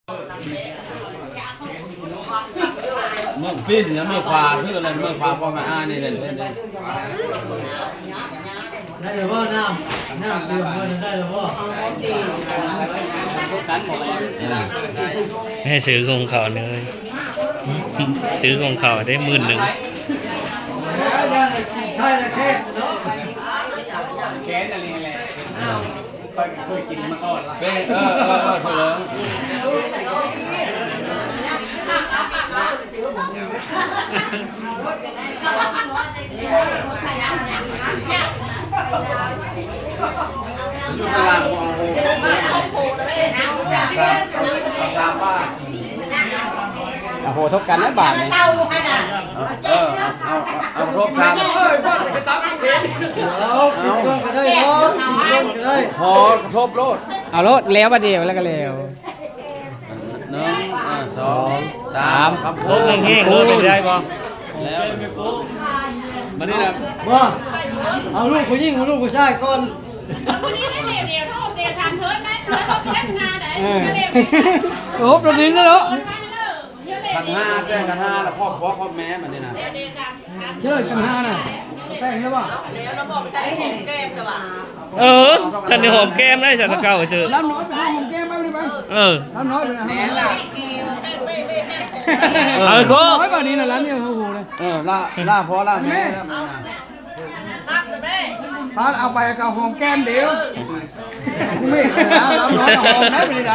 เมืองฟินเนี่ยเมืองฟ้าคืออะไรเมืองฟ้าพ่อแม่อานี่เลยได้หรือว่าน้ำเติมเงินได้หรือว่าให้ซื้อของเขาเลยซื้อของเขาได้11,000ใช่ละแค่เนาะแค่อะไรแหละเคยกินมาก่อนละเป็นเถอะอยู่ตลาดมองโหตามบ้านโอ้โหทบกันแล้วบาทนี่เอารบชามเอาติดต้นก็ได้พอติดต้นก็ได้พอกระทบโลดเอารถแล้วประเดี๋ยวแล้วก็แล้ว 1 2 3ครับ โอ้แห้งๆรถได้บ่แล้วมานี่นะ ว่าเอาลูกผู้หญิงเอาลูกผู้ชายก่อนโอ้ประเดี๋ยวแล้ว 1,500แจ้ง1,500แล้วพ่อแม่มันนี่นะ เชิญกัน5น่ะแต่งแล้วป่ะ ท่านได้หอมแก้มได้จากตะเก่าเจอ ล้ำน้อยไปให้ผมแก้มบ้างดิบ้างล้ำน้อยไปนะแหนล่ะเอาโค น้อยป่ะนี่นะล้ำเนี่ยโอ้โหเลยล่าพ่อล่าแม่พาเอาไปกับหอมแก้มเดียวไม่ล้ำน้อยหอมแพ้ไปไหน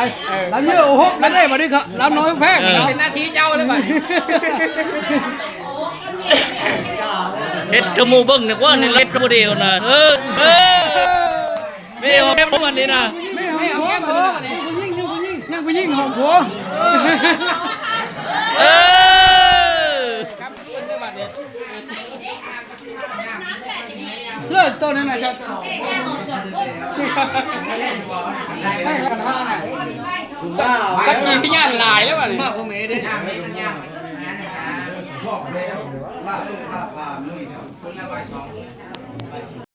ล้ำเยอะโอ้โหแล้วได้มาดิครับล้ำน้อยแพ้เป็นหน้าที่เจ้าเลยป่ะเฮ็ดจมูกเบิ่งนึกว่านี่เฮ็ดบ่เดียวนะไม่หอมแก้มมันนี่นะไม่เอาแก้มผัวยังไปยิงหอมผัวเสื้อตัวนั้นน่ะชอบได้แล้วกัน5น่ะสักกี่พี่ย่านหลายแล้วว่ะนี่มากกว่าเมย์ดิพ่อแล้วล่าผ่ามือ